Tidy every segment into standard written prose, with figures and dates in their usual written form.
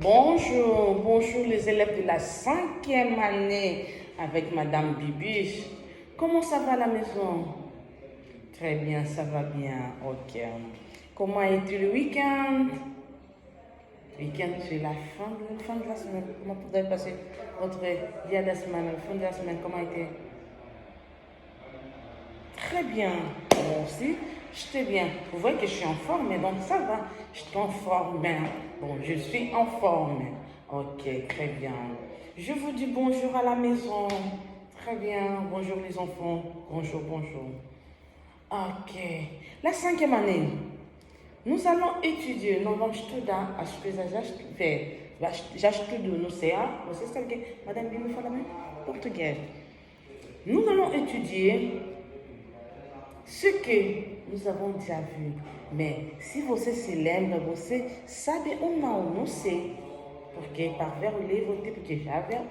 Bonjour les élèves de la 5e année avec Madame Bibiche. Comment ça va à la maison? Très bien, ça va bien, ok. Comment a été le week-end? Week-end, c'est la fin de la semaine. Comment vous avez passé votre dia de la semaine, la fin de la semaine, comment a été? Très bien, moi aussi, j'étais bien. Vous voyez que je suis en forme, donc ça va. Je suis en forme. Bon, je suis en forme. Ok, très bien. Je vous dis bonjour à la maison. Très bien. Bonjour les enfants. Bonjour. Ok. La 5e année, nous allons étudier. Nós vamos estudar as coisas já estudo no CA. Você sabe que Madame Bimi fala bem português. Nous allons étudier ce que nous avons déjà vu. Mais se você se lembra, você sabe ou não sei. Porque para ver o livro, tipo que já ver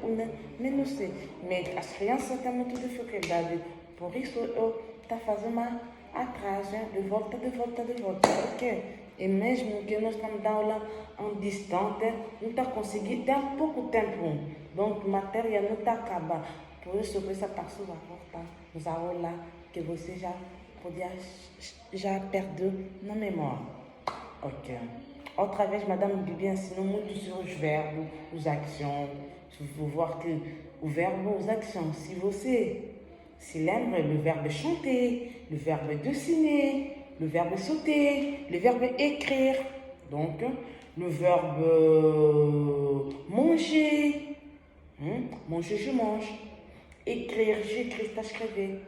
mas não sei. Mas as crianças têm muita dificuldade. Por isso eu estou fazendo uma atrás, de volta. Ok? E mesmo que nós estamos dando aula em distante, não está conseguindo, tem pouco tempo. Donc, matéria não está acabando. Por isso, essa pessoa vai voltar nos aulas que você já perdeu na memória. Ok. Outra vez, Madame Bibi ensinou muito sobre os verbos, as ações. Vous voir que o verbo, as ações. Se você se lembra, le verbe chanter, le verbe dessiner, le verbe sauter, le verbe écrire. Donc, le verbe manger. Manger, je mange. Écrire, j'écris, t'écrivais.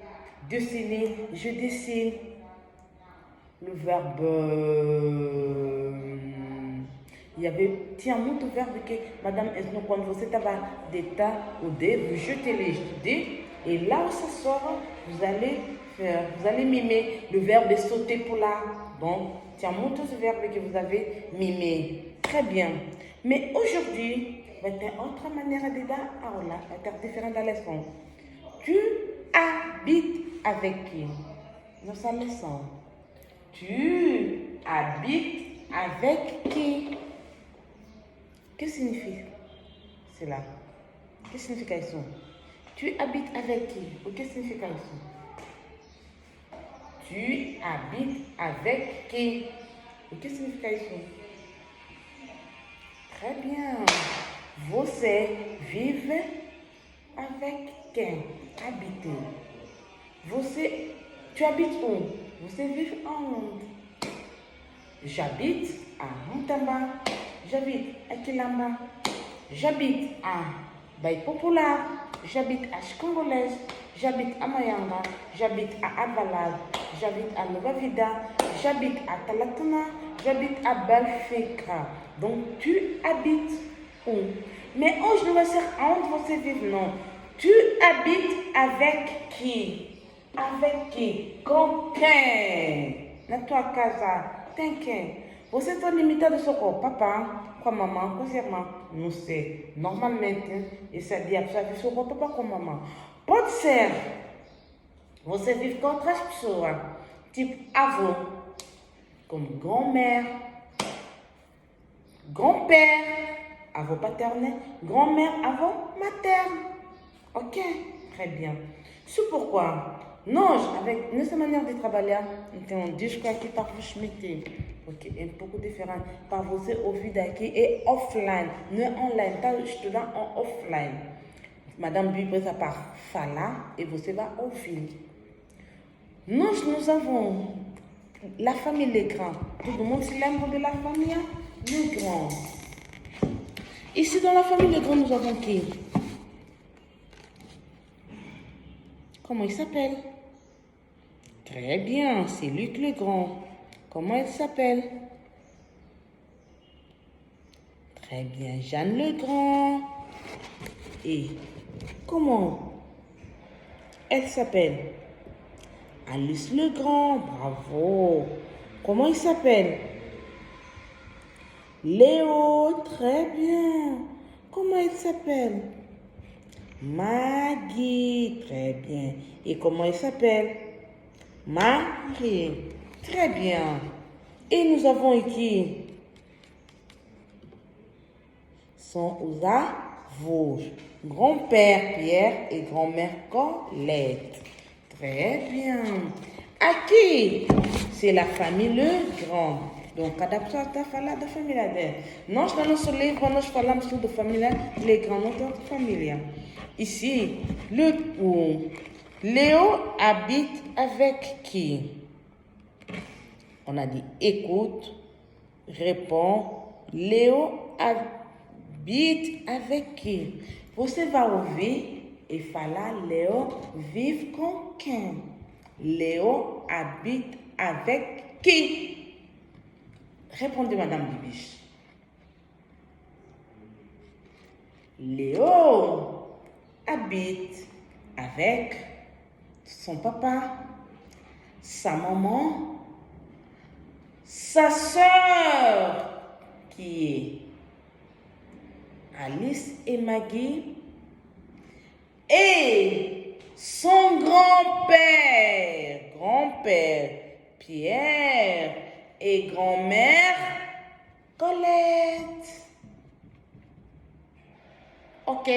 Dessiner, je dessine. Le verbe. Tinha muito verbo que Madame ensinou quando você estava deitar o dé, vous jetez les dés, et là où ça sort, vous allez mimer le verbe sauter pour là. Donc, tinha muitos verbes que vous avez mimé. Très bien. Mais aujourd'hui, vai ter outra maneira de dar aula, vai ter diferente da leção. Tu habites avec qui? Nossa leção. Tu habites avec qui? Que signifie cela? Que significa isso? Tu habites avec qui? O que significa isso? Tu habites avec qui? O que significa isso? Très bien. Você vive avec quem? Habiter. Tu habites où? Você vive aonde? J'habite à Montamba. J'habite à Quilamba. J'habite à Baie Popular. J'habite à Chikongolese. J'habite à Mayanga. J'habite à Avalade. J'habite à Nova Vida. J'habite à Talatuna. J'habite à Balfeka. Donc, tu habites où? Mais hoje não vai ser onde você vive, não. Tu habites avec qui? Avec qui? Com quem? Na tua casa tem quem? Você está limitado só com o papá, com a mamãe, com as irmãs? Não sei. Normalmente, esse dia a pessoa vive só com o papá, com a mamãe. Pode ser. Você vive com outras pessoas. Tipo avô, como grand-mère, grand-père, avô paterno, grand-mère, avô materno. Ok? Très bien. C'est pourquoi nós, nessa maneira de trabalhar, então um disco aqui para vos meter, porque é um pouco diferente para você ouvir daqui é offline, não é online, está estudando en offline. Madame Bibi precisa para falar e você vai ouvir. Nous avons la famille Legrand. Tout le monde se lembra de la famille Legrand. Ici dans la famille Legrand, nous avons qui? Comment il s'appelle? Très bien, c'est Luc Legrand. Comment il s'appelle? Très bien, Jeanne Legrand. Et comment elle s'appelle? Alice Legrand, bravo. Comment il s'appelle? Léo, très bien. Comment il s'appelle? Maggie, très bien. Et comment il s'appelle? Marie, très bien. Et nous avons ici sont aux Vosges. Grand-père Pierre et grand-mère Colette. Très bien. À qui? C'est la famille Le Grand. Donc, adapte-toi à la famille. Nós no nosso livro, nós falamos sobre família Legrand, não tem família. Ici, Léo habite avec qui? On a dit écoute, répond. Léo habite avec qui? Você vai ouvir e falar Léo vive com quem? Léo habite avec qui? Répondez, Madame Bibiche. Léo habite avec son papa, sa maman, sa sœur qui est Alice et Maggie et son grand-père Pierre et grand-mère Colette. Ok.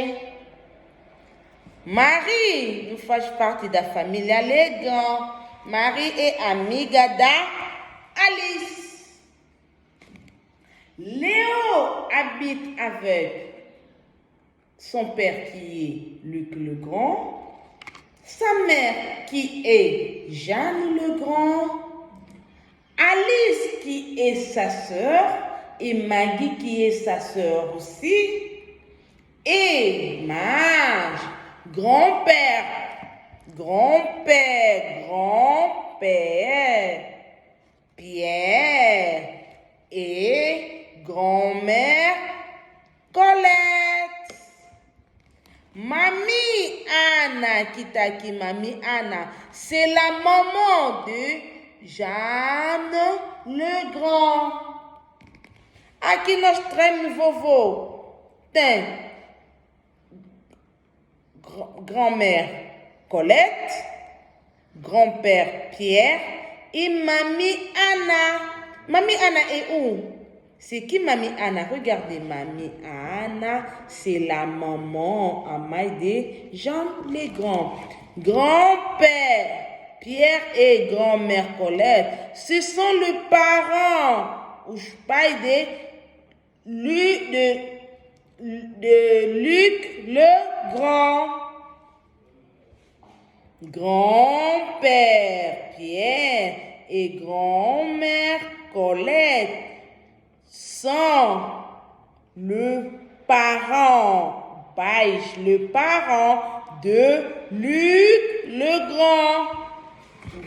Marie nous fait partie de la famille Legrand. Marie est amiga da Alice. Léo habite avec son père qui est Luc Legrand, sa mère qui est Jeanne Legrand, Alice qui est sa sœur et Maggie qui est sa sœur aussi, et Marge, grand-père, Pierre et grand-mère Colette. Mamie Anna, Kitaki Mamie Anna, c'est la maman de Jeanne Legrand. Aqui nós temos vovô, tem grand-mère Colette, grand-père Pierre et mamie Anna. Mamie Anna est où? C'est qui Mamie Anna? Regardez, Mamie Anna, c'est la maman à Maïdé, Jean Legrand. Grand-père Pierre et grand-mère Colette, ce sont les parents ou Maïdé de Luc Legrand. Grand-père Pierre et grand-mère Colette sont le parent de Luc Legrand.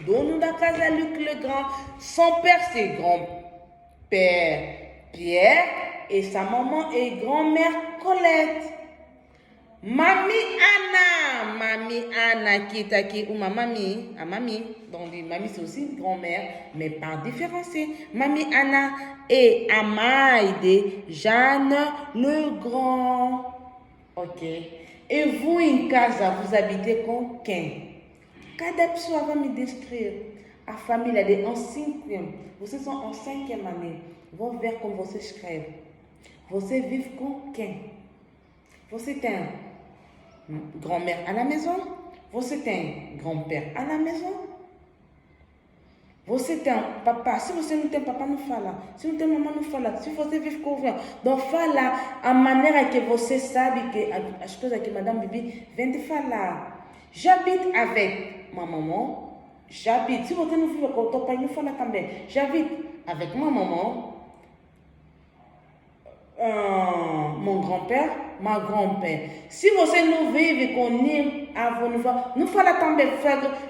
Dono da casa Luc Legrand. Son père c'est grand-père Pierre et sa maman est grand-mère Colette. Mamie Anna qui est aquí ou ma mamie, donc mamie c'est aussi une grand-mère, mais par différencier. Mamie Anna et Amaïde Jeanne Legrand. Ok. Et vous, en casa, vous habitez com quem? Cada pessoa vai me descrever. A família é en cinquième. Vocês são en cinquième année. Vão ver como você escreve. Você vive com quem? Você tem grand-mère à la maison? Você tem grand-père à la maison? Você tem papa? Se você não tem papa, não fala. Se não tem mamãe, não fala. Se você vive com alguém, então fala a maneira que você sabe que as coisas que Madame Bibi vem de falar. J'habite avec ma maman. J'habite. Se você não vive com o teu pai, não fala também. J'habite avec ma maman. Mon grand-père, ma grand-père. Si você não vive com nem avô, não fala também.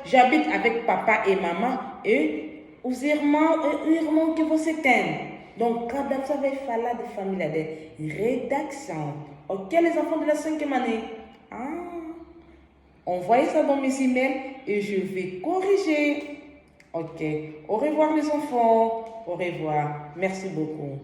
J'habite avec papa et maman et os irmãos que você tem. Donc, cada pessoa vai falar de família de rédaction. Ok, les enfants de la 5e année? Envoyez ça dans mes emails et je vais corriger. Ok. Au revoir les enfants. Au revoir. Merci beaucoup.